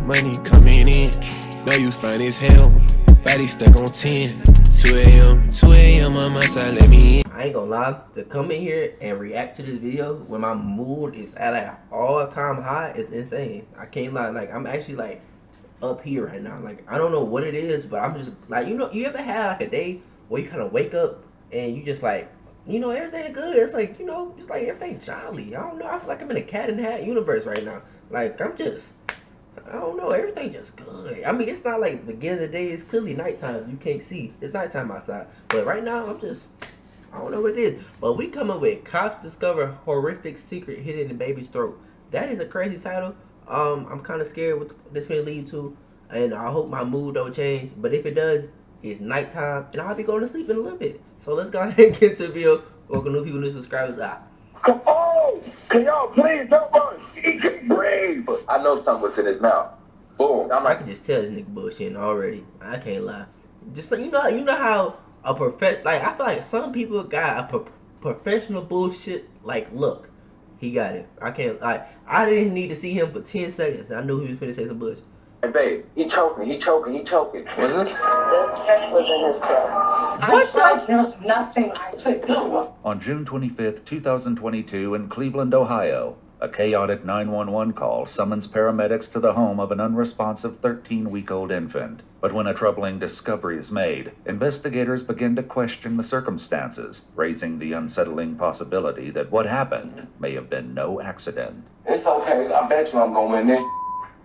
money coming in. Know you fine as hell, body stuck on 10. 2 a.m. on my side, let me in. I ain't gonna lie, to come in here and react to this video when my mood is at an all-time high is insane. I can't lie, like I'm actually like up here right now. Like I don't know what it is, but I'm just like, you know, you ever had like a day where you kind of wake up and you just like, you know, everything good. It's like, you know, just like everything jolly. I don't know. I feel like I'm in a cat in the hat universe right now. Like I don't know. Everything just good. I mean, it's not like the beginning of the day. It's clearly nighttime. You can't see. It's nighttime outside. But right now, I don't know what it is. But we coming with cops discover horrific secret hidden in baby's throat. That is a crazy title. I'm kind of scared what this may lead to, and I hope my mood don't change. But if it does, it's nighttime, and I'll be going to sleep in a little bit. So let's go ahead and get to the video. Welcome new people, new subscribers. Come on! Can y'all please help us? He can't breathe! I know something was in his mouth. Boom. I can just tell this nigga bullshitting already. I can't lie. Just like, you know how a like I feel like some people got a professional bullshit like look. He got it. I can't like I didn't need to see him for 10 seconds. I knew he was finna say some bullshit. Hey babe, he choking. What's this? This was in his throat. What There's nothing I could do. On June 25th, 2022, in Cleveland, Ohio, a chaotic 911 call summons paramedics to the home of an unresponsive 13-week-old infant. But when a troubling discovery is made, investigators begin to question the circumstances, raising the unsettling possibility that what happened may have been no accident. It's okay. I bet you I'm gonna win this.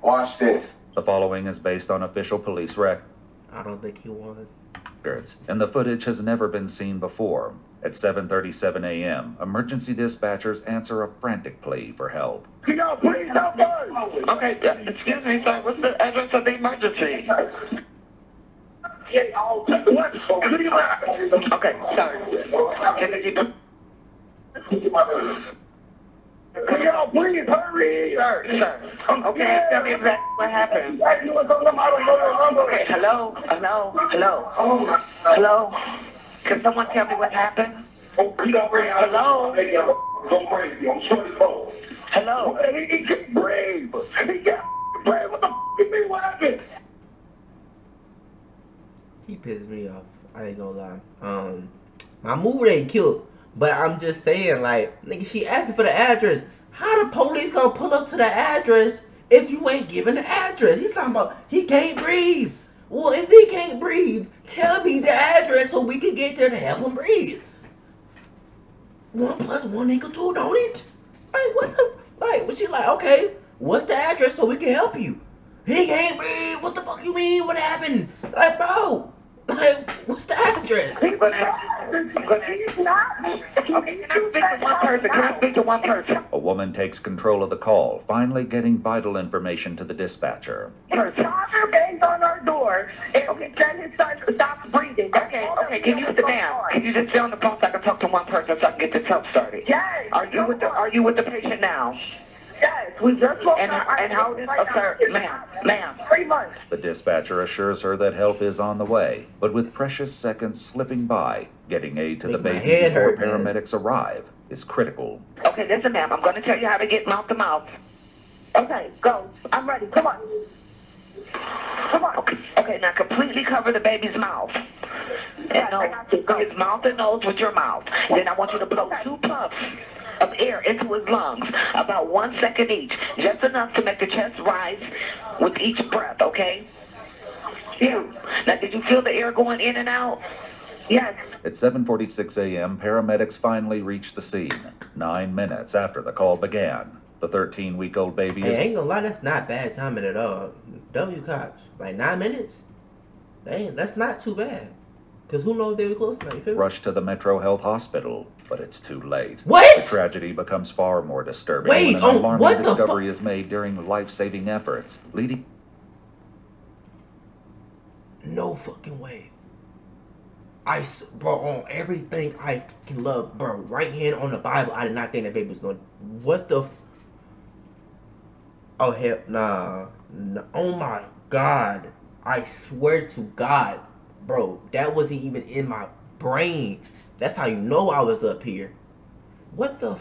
Watch this. The following is based on official police records. I don't think he won. And the footage has never been seen before. At 7:37 a.m., emergency dispatchers answer a frantic plea for help. Can y'all please help us? Okay, excuse me, sir. What's the address of the emergency? Okay, sorry. Can y'all please hurry? Sir. Okay, tell me exactly what happened. Okay, hello? Can someone tell me what happened? Hello? Hello? He can't breathe. He can't breathe. What the f*** you mean? What happened? He pisses me off. I ain't gonna lie. My mood ain't killed. But I'm just saying, like, nigga, she asking for the address. How the police gonna pull up to the address if you ain't giving the address? He's talking about he can't breathe. Well, if he can't breathe, tell me the address so we can get there to help him breathe. 1 + 1 = 2, don't it? Like, what the? Like, was she like, okay, what's the address so we can help you? He can't breathe. What the fuck you mean? What happened? Like, bro. Like, what's the address? He's not. Okay, can I speak to one person? A woman takes control of the call, finally getting vital information to the dispatcher. Father bangs on our door and then his son stops breathing. Okay, can you sit down? Can you just stay on the phone so I can talk to one person so I can get this help started? Yes. Are you with the patient now? Yes, we just spoke. And how old is sir? Ma'am. 3 months. The dispatcher assures her that help is on the way, but with precious seconds slipping by, getting aid to the Make my baby head before hurt, man. paramedics arrive is critical. Okay, listen, ma'am. I'm going to tell you how to get mouth to mouth. Okay, go. I'm ready. Come on. Okay, now completely cover the baby's mouth. His mouth and nose with your mouth. Then I want you to blow 2 puffs of air into his lungs, about 1 second each, just enough to make the chest rise with each breath, okay? Now, did you feel the air going in and out? Yes. At 7:46 a.m., paramedics finally reach the scene, 9 minutes after the call began. The 13-week-old baby is... Hey, I ain't gonna lie, that's not bad timing at all. W cops, like 9 minutes? Dang, that's not too bad. Because who knows if they were close enough, you feel me? rushed to the Metro Health Hospital, but it's too late. What? The tragedy becomes far more disturbing Wait, when an alarming what the discovery is made during life-saving efforts, leading... No fucking way. Bro, on everything I fucking love, bro, right hand on the Bible, I did not think that baby was going. What the? Oh hell, nah. Oh my God, I swear to God, bro, that wasn't even in my brain. That's how you know I was up here. What the?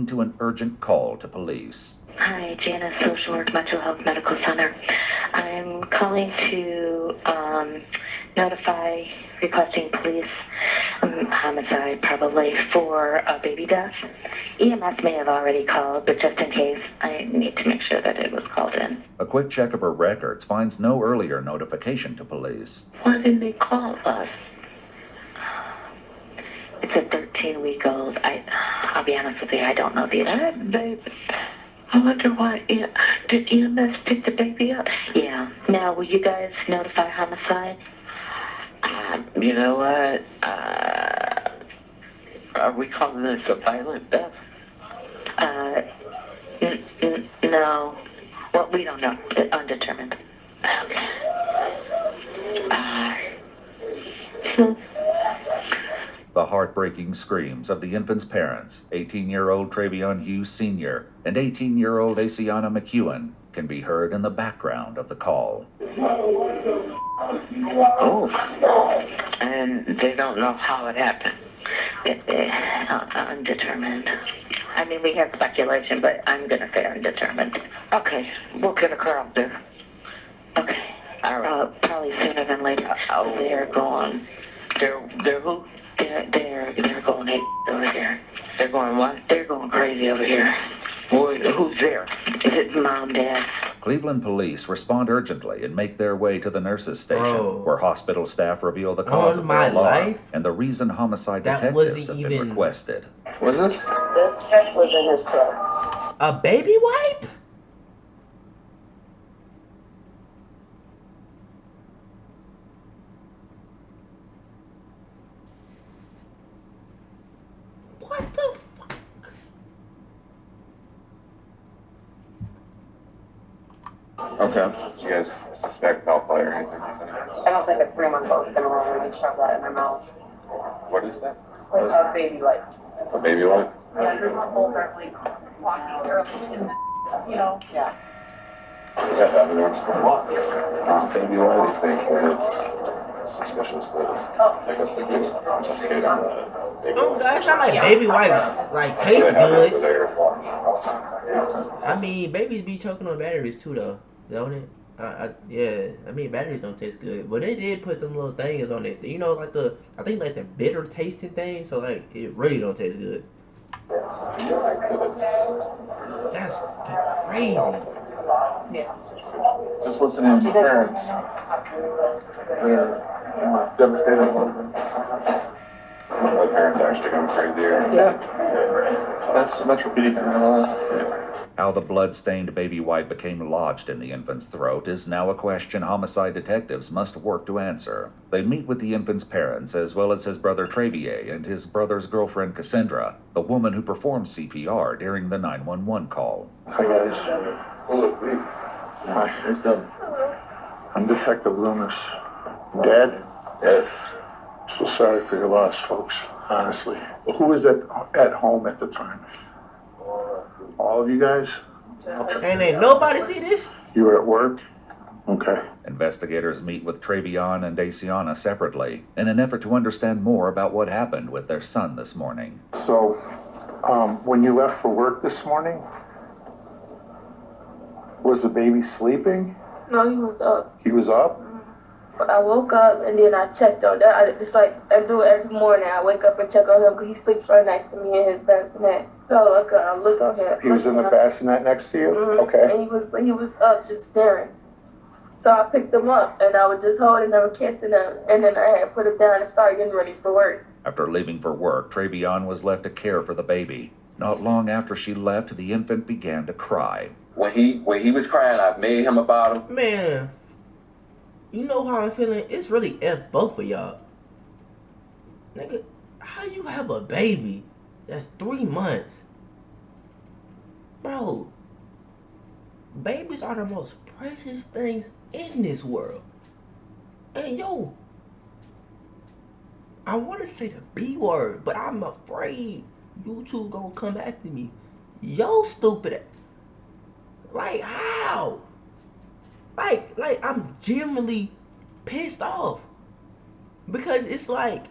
To an urgent call to police. Hi, Janice, Social Work Metro Health Medical Center. I'm calling to notify requesting police homicide probably for a baby death. EMS may have already called, but just in case, I need to make sure that it was called in. A quick check of her records finds no earlier notification to police. Why didn't they call us? It's a 13-week-old. I'll be honest with you, I don't know the baby. I wonder why. Did EMS pick the baby up? Yeah. Now, will you guys notify homicide? You know what? Are we calling this a violent death? No. Well, we don't know. Undetermined. Okay. The heartbreaking screams of the infant's parents, 18-year-old Travion Hughes Sr. and 18-year-old Asiana McEwen, can be heard in the background of the call. Oh, and they don't know how it happened. Undetermined. I mean, we have speculation, but I'm going to say undetermined. Okay, we'll get a car up there. Okay. All right. Probably sooner than later. They're going. They're who? They're going over here. They're going what? They're going crazy over here. Well, who's there? Is it Mom, Dad? Cleveland police respond urgently and make their way to the nurses' station, Bro. where hospital staff reveal the cause of my their alarm life? and the reason homicide That detectives wasn't have been even- requested. What's this? This was in his throat. A baby wipe? What the fuck? Okay. You guys suspect foul play or anything? I don't think a 3-month-old's gonna willingly shove that in their mouth. What is that? Like a baby, like. A baby what? 3-month-olds aren't like walking early in the, you know? Yeah. Is that evidence? Baby what? He thinks that it's suspicious that I guess they could investigate on the baby. Oh God, it's not like baby wipes like taste good. I mean, babies be choking on batteries too, though, don't it? Yeah. I mean, batteries don't taste good, but they did put them little things on it. You know, like I think like the bitter tasting thing. So like, it really don't taste good. That's crazy. Yeah. Just listening to parents. They're devastated. My parents are actually going crazy here. Yeah. That's repeating. How the blood-stained baby wipe became lodged in the infant's throat is now a question homicide detectives must work to answer. They meet with the infant's parents, as well as his brother Travier and his brother's girlfriend Cassandra, the woman who performed CPR during the 911 call. Hi guys. Hi. I'm Detective Loomis. Dad? Yes. So sorry for your loss, folks. Honestly. Who was at home at the time? All of you guys? Okay. And ain't nobody see this? You were at work? Okay. Investigators meet with Travion and Asiana separately in an effort to understand more about what happened with their son this morning. So, when you left for work this morning, was the baby sleeping? No, he was up. He was up? I woke up and then I checked on that. I do it every morning. I wake up and check on him because he sleeps right next to me in his bassinet. So I look on him. He was in the bassinet next to you? Mm-hmm. Okay. And he was up just staring. So I picked him up and I was just holding him and kissing him. And then I had put him down and started getting ready for work. After leaving for work, Travion was left to care for the baby. Not long after she left, the infant began to cry. When he was crying, I made him a bottle. Man, you know how I'm feeling? It's really F both of y'all. Nigga, how you have a baby that's 3 months? Bro, babies are the most precious things in this world. And yo, I want to say the B word, but I'm afraid you two gonna come after me. Yo, stupid. Like, how? Like I'm genuinely pissed off. Because it's like,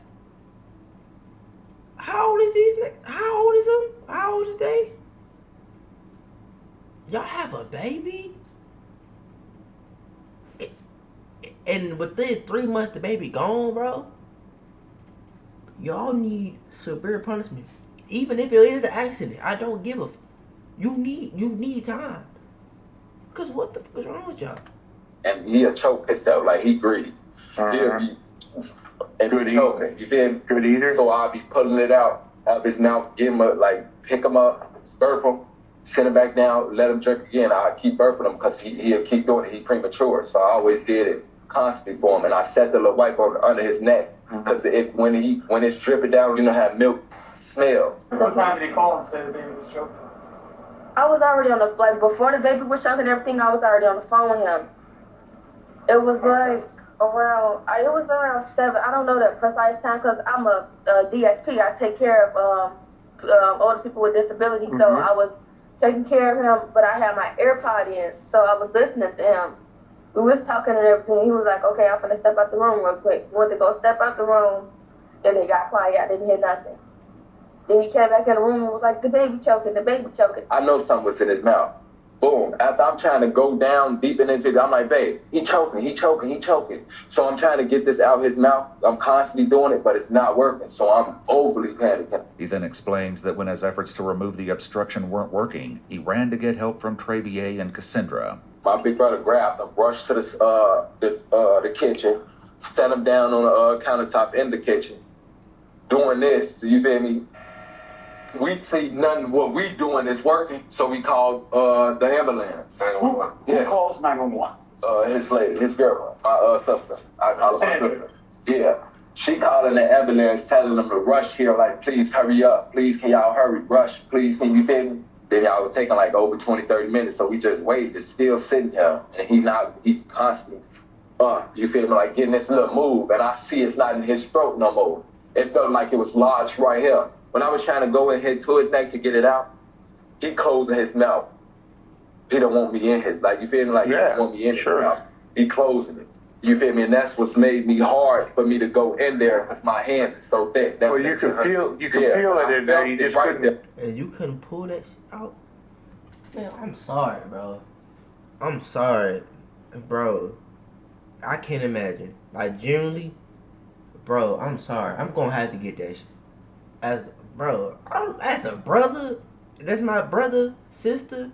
how old is these niggas? How old is them? How old is they? Y'all have a baby? and within 3 months the baby gone, bro. Y'all need severe punishment. Even if it is an accident, I don't give a. You need time. Cause what the fuck is wrong with y'all? And he'll choke himself, like he greedy. He'll be and Good be choking. You feel me? Good eater. So I'll be pulling it out of his mouth, give him pick him up, burp him, send him back down, let him drink again. I keep burping him because he'll keep doing it. He's premature, so I always did it constantly for him. And I set the little wipe under his neck because when it's dripping down, you know how milk smells. What time did he call and say the baby was choking? I was already on the flight. Before the baby was choking and everything, I was already on the phone with him. It was like around 7. I don't know the precise time because I'm a DSP. I take care of older people with disabilities. So I was taking care of him, but I had my AirPod in, so I was listening to him. We was talking and everything. He was like, okay, I'm finna step out the room real quick. He went to go step out the room, and it got quiet. I didn't hear nothing. Then he came back in the room and was like, the baby choking, the baby choking. I know something was in his mouth. Boom. After I'm trying to go down deep into it, I'm like, babe, he choking. So I'm trying to get this out of his mouth. I'm constantly doing it, but it's not working. So I'm overly panicking. He then explains that when his efforts to remove the obstruction weren't working, he ran to get help from Trevier and Cassandra. My big brother grabbed him, rushed to the kitchen, set him down on the countertop in the kitchen. Doing this, you feel me? We see nothing. What we doing is working, so we called the ambulance. 911. Who calls 911? His girl, my sister. I call her my sister. Yeah. She calling the ambulance, telling them to rush here, like, please hurry up. Please, can y'all hurry? Rush, please, can you feel me? Then y'all was taking like over 20, 30 minutes, so we just waited. It's still sitting here, and he's constantly, you feel me, like getting this little move, and I see it's not in his throat no more. It felt like it was lodged right here. When I was trying to go and hit to his neck to get it out, he closing his mouth. He don't want me in his, like, you feel me? Like, he don't want me in his mouth. He closing it. You feel me? And that's what's made me hard for me to go in there because my hands are so thick. Well, you can feel it in there. You just couldn't. And you couldn't pull that shit out? Man, I'm sorry, bro. I'm sorry. Bro, I can't imagine. Like, generally, bro, I'm sorry. I'm gonna have to get that shit. As a brother, that's my brother, sister,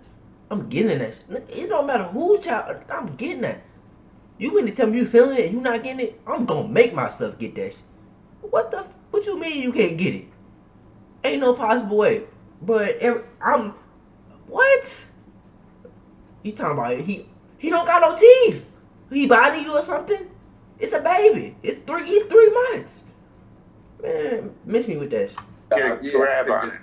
I'm getting that shit. It don't matter who child, I'm getting that. You mean to tell me you feeling it and you not getting it? I'm gonna make myself get that shit. What you mean you can't get it? Ain't no possible way. But what? You talking about he don't got no teeth? He biting you or something? It's a baby. It's 3 months. Man, miss me with that shit. Grab on it.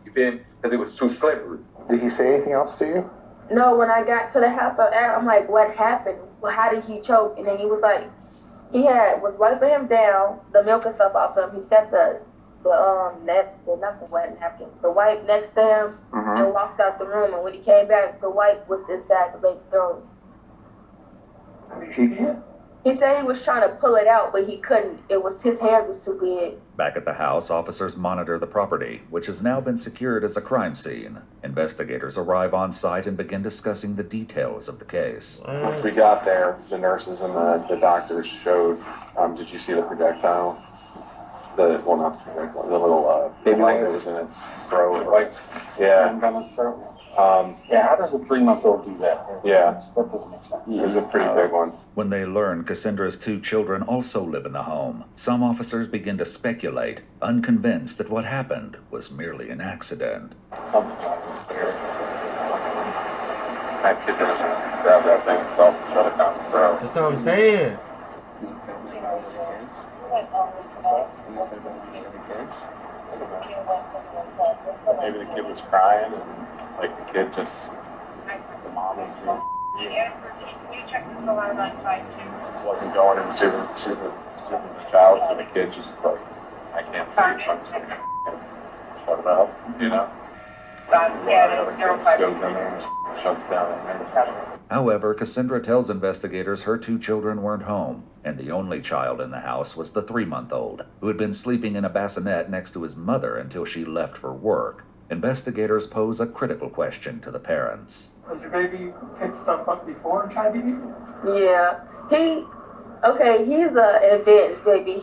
You feel me? Because it was too slippery. Did he say anything else to you? No, when I got to the house, I'm like, what happened? Well, how did he choke? And then he was like, was wiping him down, the milk and stuff off him. He set the wet napkin, the wipe next to him, and walked out the room. And when he came back, the wipe was inside the baby's throat. He said he was trying to pull it out, but he couldn't. His hand was too big. Back at the house, officers monitor the property, which has now been secured as a crime scene. Investigators arrive on site and begin discussing the details of the case. Once we got there, the nurses and the doctors showed, did you see the projectile? Not the projectile, the little baby light that was in its throat. Yeah. How does a 3-month-old do that? Yeah. That doesn't make sense. It was a pretty big one. When they learn Cassandra's 2 children also live in the home, some officers begin to speculate, unconvinced that what happened was merely an accident. Something happens there. I could just grab that thing itself and shut it down his throat. That's what I'm saying. Maybe the kid was crying and like the kid just, the mom wasn't going and soothing the child, so the kid just like, I can't see it, so I'm just gonna shut it up, you know? Goes in there and shuts it down. However, Cassandra tells investigators her 2 children weren't home, and the only child in the house was the 3-month-old, who had been sleeping in a bassinet next to his mother until she left for work. Investigators pose a critical question to the parents. Has your baby picked stuff up before and tried to eat it? Yeah. Okay, he's a advanced baby.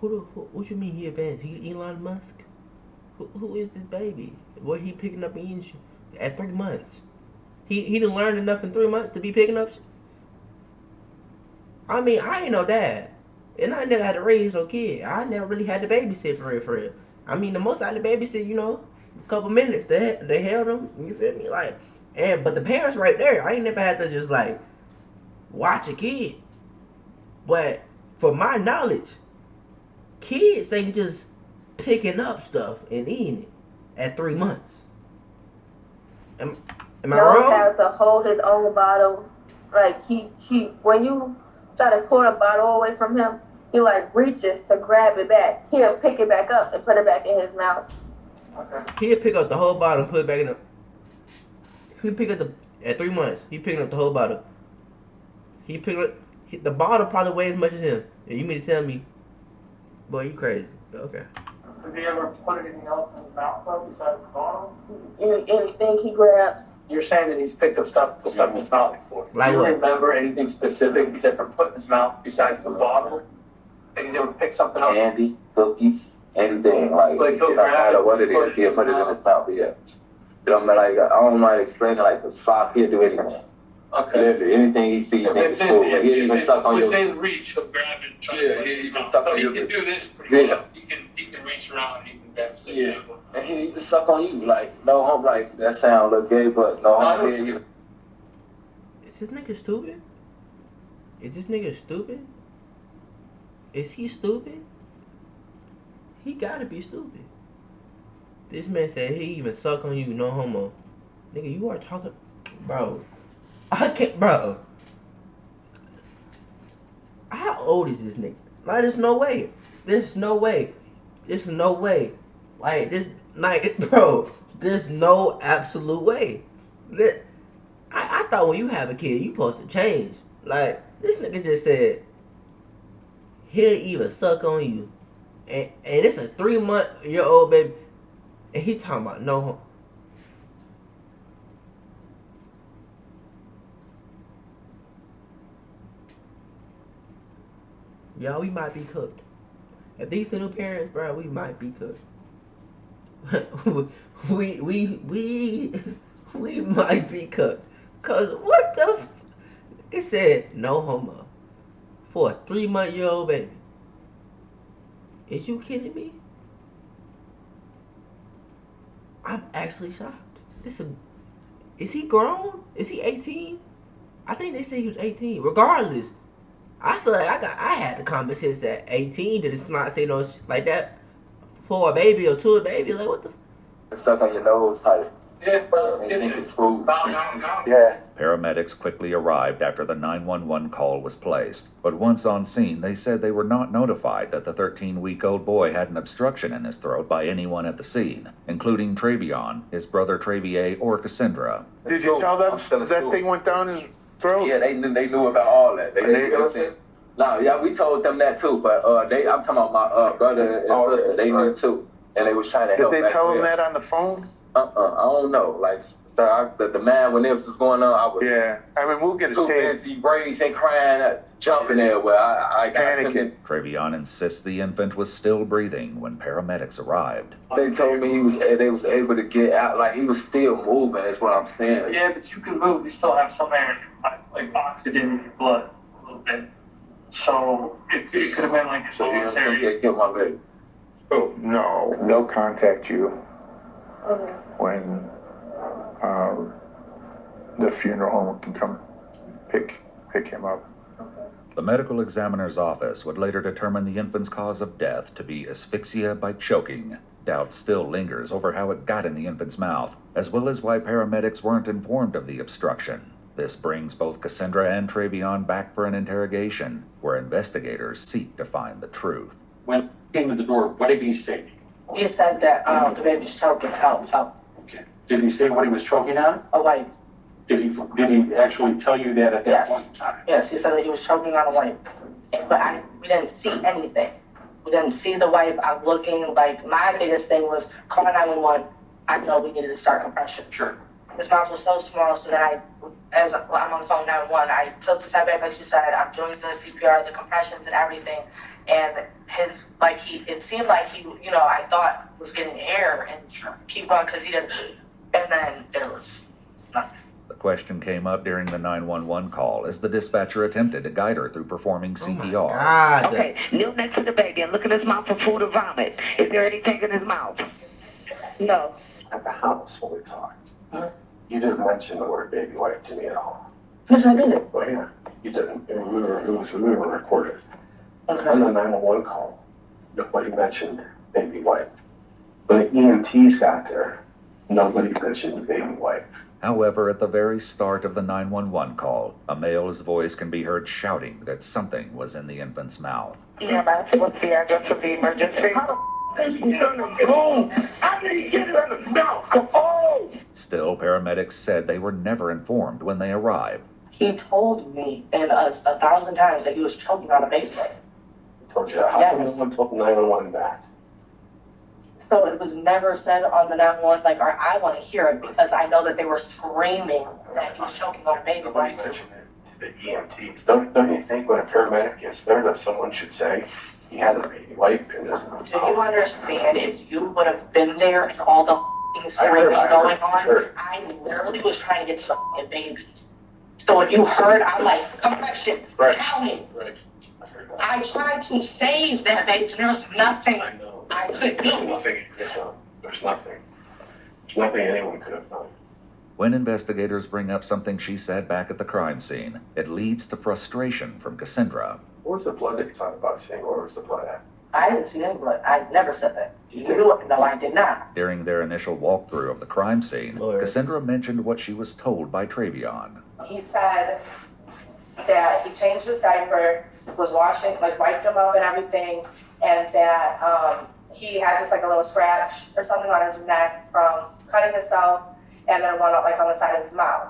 What you mean he advanced? He Elon Musk? Who is this baby? What he picking up eating at 3 months? He done learned enough in 3 months to be picking up. I mean, I ain't no dad, and I never had to raise no kid. I never really had to babysit for real, for real. I mean, the most I had to babysit, a couple minutes. They held him. You feel me? Like, but the parents right there, I ain't never had to just like watch a kid. But for my knowledge, kids ain't just picking up stuff and eating it at 3 months. Am I knows wrong? how to hold his own bottle. Like he when you try to pull the bottle away from him, he like reaches to grab it back. He'll pick it back up and put it back in his mouth. He'll pick up the whole bottle and put it back in the. He'll pick up at 3 months. He picking up the whole bottle. He picked up the bottle probably weighs as much as him. And you mean to tell me, boy, you crazy? Okay. Does he ever put anything else in his mouth though besides the bottle? Anything he grabs. You're saying that he's picked up stuff in his mouth before. Like Do you what? remember anything specific he's ever put in his mouth besides the bottle? Like he's ever picked something up? Candy, cookies, anything. Like Like he'll it don't grab matter it, what it put is, it he'll in put it his in his mouth. Yeah. You know, like I don't mind explaining like the sock. He'll do anything. Okay. Literally, anything he sees, If it's in, cool. if He'll even it's suck on your. within reach, he'll grab it and try Yeah, to put he'll it in his even mouth. suck So on he your. can do this pretty Yeah. well. He can reach around and he can grab stuff. Yeah. And he'll even suck on you. Like no hope. Like that sound look gay, but no hope. Is this nigga stupid? Is this nigga stupid? Is he stupid? He gotta be stupid. This man said he even suck on you, no homo. Nigga, you are talking, bro. I can't, bro. How old is this nigga? Like, there's no way. There's no way. There's no way. Like, this, like, bro, there's no absolute way. I thought when you have a kid, you supposed to change. Like, this nigga just said, he'll even suck on you. And it's a 3-month-old baby. And he talking about no. Y'all, we might be cooked. If these single parents, bro, we might be cooked. we might be cooked. Cause what the it said no homo for a 3-month-old baby. Is you kidding me? I'm actually shocked. Is he grown? Is he 18? I think they say he was 18. Regardless, I feel like I had the common sense at 18 to just not say no shit like that for a baby or to a baby. Like what the? Suck on your nose type. Yeah, bro. And think it's food. Yeah. Paramedics quickly arrived after the 911 call was placed, but once on scene, they said they were not notified that the 13-week-old boy had an obstruction in his throat by anyone at the scene, including Travion, his brother Travier, or Cassandra. Did you tell them that thing went down his throat? Yeah, they knew about all that. They knew everything. No, yeah, we told them that too, but I'm talking about my brother and sister. They knew too, and they was trying to help. Did they tell them that on the phone? I don't know. Like, the man, when this was going on, I was. Yeah, I mean, we'll get a too tape. busy raging, crying, jumping there where I got panicking. Travion insists the infant was still breathing when paramedics arrived. They told me they was able to get out, like he was still moving. That's what I'm saying. Yeah, but you can move. You still have some air in your body, like oxygen in your blood a little bit. So it could have been like So you don't think involuntary. they killed my baby? Oh, no, they'll contact you Okay. when the funeral home can come pick him up. The medical examiner's office would later determine the infant's cause of death to be asphyxia by choking. Doubt still lingers over how it got in the infant's mouth, as well as why paramedics weren't informed of the obstruction. This brings both Cassandra and Travion back for an interrogation, where investigators seek to find the truth. When he came to the door, what did he say? He said that the baby's choking, help. Okay. Did he say what he was choking on? A wipe. Did he actually tell you that at that Yes. point in time? Yes, he said that he was choking on a wipe. But we didn't see anything. We didn't see the wipe. I'm looking, like, my biggest thing was calling 911. I know we needed to start compression. Sure. His mouth was so small, so then as I'm on the phone 911, I took the side back like she said. I'm doing the CPR, the compressions, and everything. And it seemed like he, I thought was getting air and keep on because he did, and then there was nothing. The question came up during the 911 call as the dispatcher attempted to guide her through performing CPR. God. Okay, kneel next to the baby and look in his mouth for food or vomit. Is there anything in his mouth? No. At the house when we talked, you didn't mention the word baby wipe to me at all. Yes, I did. Well, yeah, you didn't. And we were recorded. Okay. On the 911 call, nobody mentioned baby wipe. When the EMTs got there, nobody mentioned baby wipe. However, at the very start of the 911 call, a male's voice can be heard shouting that something was in the infant's mouth. Yeah, what's the address of the emergency? I need to get it in the mouth. Come on. Still, paramedics said they were never informed when they arrived. He told me and us 1,000 times that he was choking on a baby. Told you how come no one told 911 that? So it was never said on the 911, or I want to hear it because I know that they were screaming that he was choking on a baby. Nobody mentioned it to the EMTs. Don't you think when a paramedic is there that someone should say he has a baby wipe in his mouth? Do you understand if you would have been there and all the screaming going on? I literally was trying to get to a baby. So if you heard, I'm like, compressions, counting. Right. I tried to save that baby, and there was nothing I could do. There's nothing you could have done. There's nothing. There's nothing anyone could have done. When investigators bring up something she said back at the crime scene, it leads to frustration from Cassandra. Where's the blood that you talked about seeing? Where was the blood at? I didn't see any blood. I never said that. You knew it. No, I did not. During their initial walkthrough of the crime scene, Cassandra mentioned what she was told by Travion. He said that he changed his diaper, was washing, wiped him up and everything, and that he had just a little scratch or something on his neck from cutting himself, and then one on the side of his mouth.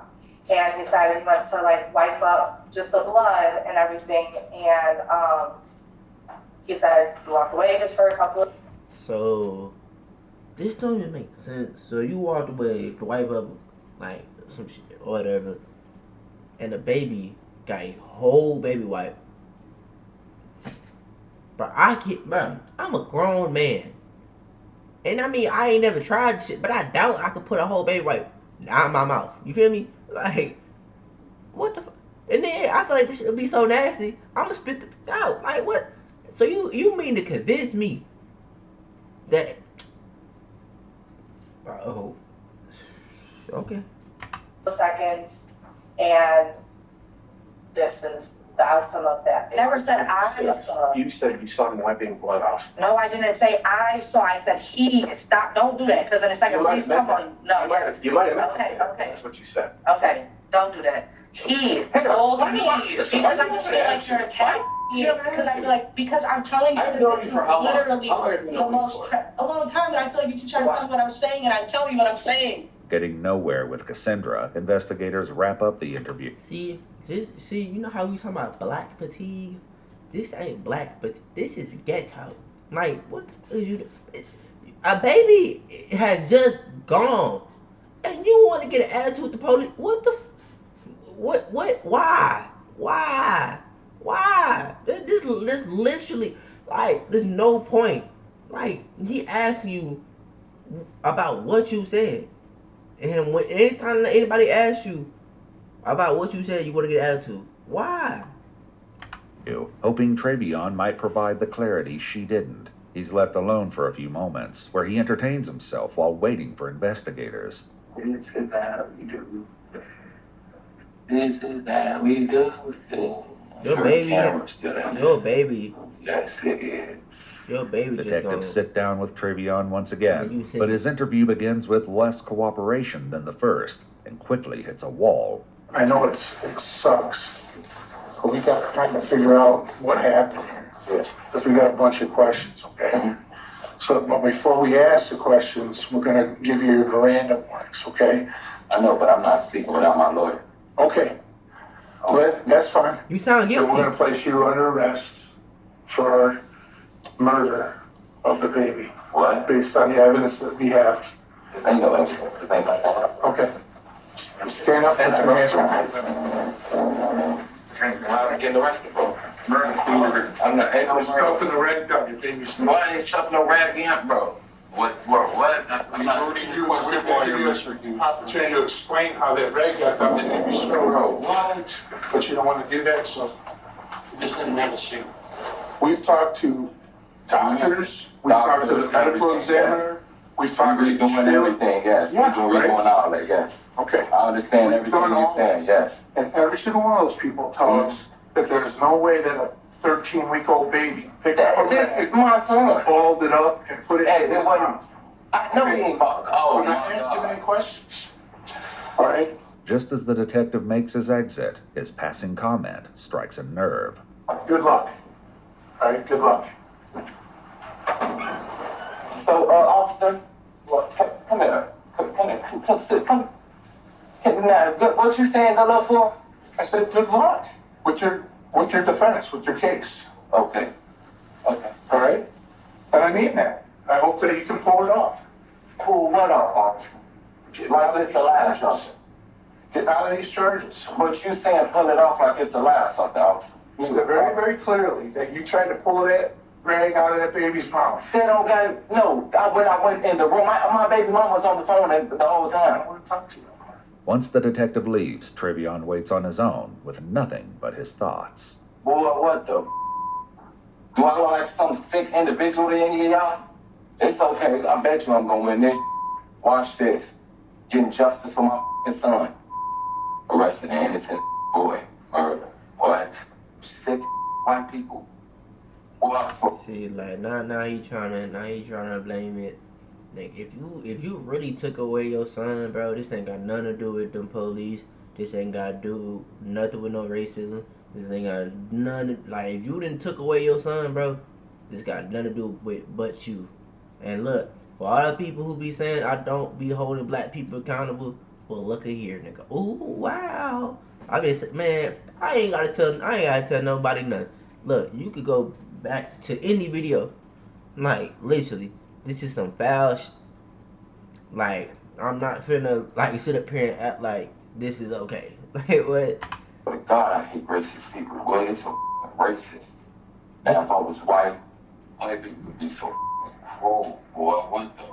And he said he went to wipe up just the blood and everything, and he said he walked away just for a couple of. So this don't even make sense. So you walked away to wipe up some shit or whatever, and the baby got a whole baby wipe. Bro, I'm a grown man. And I mean, I ain't never tried shit, but I doubt I could put a whole baby wipe out my mouth. You feel me? What the fuck? And then I feel like this shit would be so nasty, I'm gonna spit the fuck out. What? So you mean to convince me that... Oh. Okay. Seconds, and this is the outcome of that. I never said I saw. You said you saw him wiping blood off. No, I didn't say I saw. I said he. Stop. Don't do that. Because in a second, please come on. No. You might have. Okay. That's what you said. Okay. Don't do that. He told me because I just feel like you're attacking me. Because I'm telling you that this is literally the most a long time, and I feel like you keep trying to tell me what I'm saying, and I'm telling you what I'm saying. Getting nowhere with Cassandra, investigators wrap up the interview. See, you know how we talking about black fatigue? This ain't black, but this is ghetto. What the fuck is you? A baby has just gone, and you want to get an attitude with the police? What the? What? Why? This literally, there's no point. He asked you about what you said. And anytime anybody asks you about what you said, you want to get attitude. Why? Hoping Travion might provide the clarity she didn't. He's left alone for a few moments, where he entertains himself while waiting for investigators. This is how we do. This is how we do. Your baby. Yes, it is. Your baby just Detectives sit down with Travion once again, but his interview begins with less cooperation than the first, and quickly hits a wall. I know it sucks, but we got to kind of figure out what happened here. Because we got a bunch of questions, okay? So, but before we ask the questions, we're going to give you your Miranda warnings, okay? I know, but I'm not speaking without my lawyer. Okay. Well, that's fine. You sound guilty. We're going to place you under arrest for murder of the baby. What? Based on the evidence that we have. This ain't no evidence. This ain't like that. Okay. Stand up and put your hands behind you. Why am I getting arrested for? Murder. I'm not You're stuffing the rag down your baby's stomach. Why ain't stuff no rag behind, bro? What? I'm not. You want to opportunity to explain how that rag got down the baby's throat. Bro, what? But you don't want to do that, so Just didn't have a shoot. we've talked to doctors, we've talked to the medical examiner, we've talked We're to doing everything, yes. Yeah, We're right. doing all that, yes. Okay. I understand We've everything done you're all- saying, yes. And every single one of those people tell us that there's no way that a 13-week-old baby picked up a This is rag, my son. balled it up, and put it Hey, in his it wasn't. mouth. I know he ain't bought. Oh, I'm my not asking God. any questions. All right? Just as the detective makes his exit, his passing comment strikes a nerve. Good luck. All right, good luck. So, officer, come here. Come sit. Come. Now, what you saying good luck for? I said good luck with your defense, with your case. Okay. All right? And I mean that. I hope that you can pull it off. Pull what off, officer? Get Like out of this these the last charges. something. Get out of these charges. But you saying pull it off like it's the last something, officer. You said very, very clearly that you tried to pull that rag out of that baby's mouth. They don't got, no, when I went in the room, my baby mom was on the phone the whole time. I want to talk to you. Once the detective leaves, Trevion waits on his own with nothing but his thoughts. Boy, what the? Do I look like some sick individual to any of y'all? It's okay. I bet you I'm gonna win this. Watch this. Getting justice for my son. Arresting an innocent boy. Murder. What? Sick white people. What? See, like now he trying to blame it. Like if you really took away your son, bro, this ain't got nothing to do with them police. This ain't got to do nothing with no racism. This ain't got none. Like if you didn't took away your son, bro, this got nothing to do with but you. And look, for all the people who be saying I don't be holding black people accountable, well look at here, nigga. Ooh wow. I been man, I ain't gotta tell nobody nothing. Look, you could go back to any video, like literally. This is some foul like, I'm not finna, like, sit up here and act like this is okay. Like, what? But God, I hate racist people. Boy, they so racist. And if I was white people would be so cruel. Boy, what the?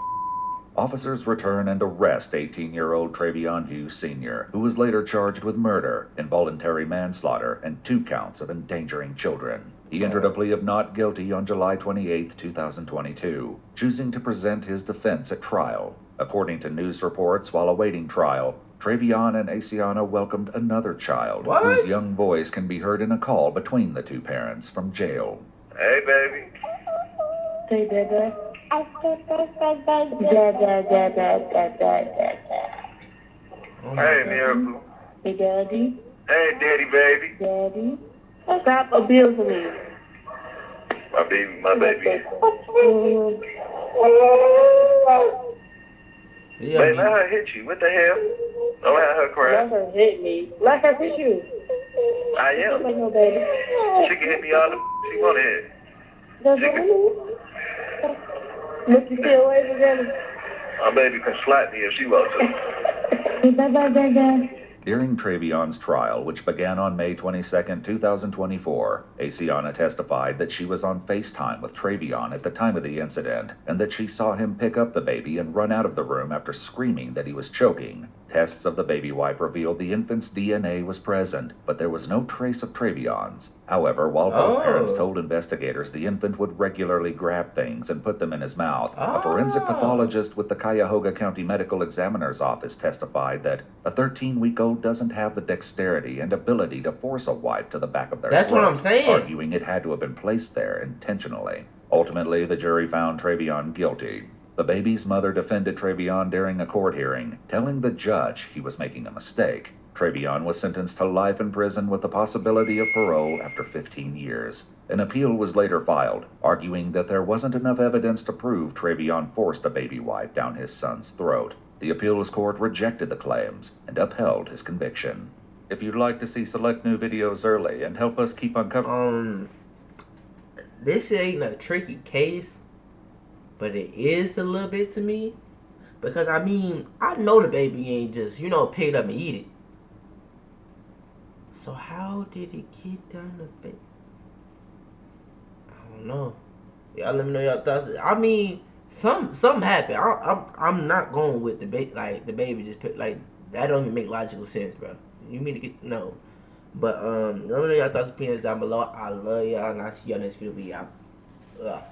Officers return and arrest 18-year-old Trevion Hughes Sr., who was later charged with murder, involuntary manslaughter, and 2 counts of endangering children. He entered a plea of not guilty on July 28, 2022, choosing to present his defense at trial. According to news reports, while awaiting trial, Trevion and Asiana welcomed another child, whose young voice can be heard in a call between the 2 parents from jail. Hey, baby. Hey, baby. Oh Hey, Miracle. Hey, Daddy. Hey, Daddy, baby. Daddy. Stop abusing me. My baby. Yeah, Baby, let her hit you. What the hell? Don't have her cry. Let her hit me. Let her hit you. I am. Like no baby. She can hit me all the she want to hit. That's what Look, you still away again. My baby can slap me if she wants to. Bye. During Trevion's trial, which began on May 22, 2024, Asiana testified that she was on FaceTime with Trevion at the time of the incident, and that she saw him pick up the baby and run out of the room after screaming that he was choking. Tests of the baby wipe revealed the infant's DNA was present, but there was no trace of Trevion's. However, while both parents told investigators the infant would regularly grab things and put them in his mouth, a forensic pathologist with the Cuyahoga County Medical Examiner's Office testified that a 13-week-old doesn't have the dexterity and ability to force a wipe to the back of their That's what throat, I'm saying. arguing it had to have been placed there intentionally. Ultimately, the jury found Trevion guilty. The baby's mother defended Trevion during a court hearing, telling the judge he was making a mistake. Trevion was sentenced to life in prison with the possibility of parole after 15 years. An appeal was later filed, arguing that there wasn't enough evidence to prove Trevion forced a baby wipe down his son's throat. The appeals court rejected the claims and upheld his conviction. If you'd like to see select new videos early and help us keep uncovering... This ain't a tricky case, but it is a little bit to me. Because I mean, I know the baby ain't just, you know, pick it up and eat it. So how did it get down the baby? I don't know. Y'all let me know y'all thoughts. I mean, something happened. I'm not going with the baby. Like the baby just picked, like that don't even make logical sense, bro. You mean to get no? But let me know y'all thoughts and opinions down below. I love y'all and I see y'all next video. Y'all.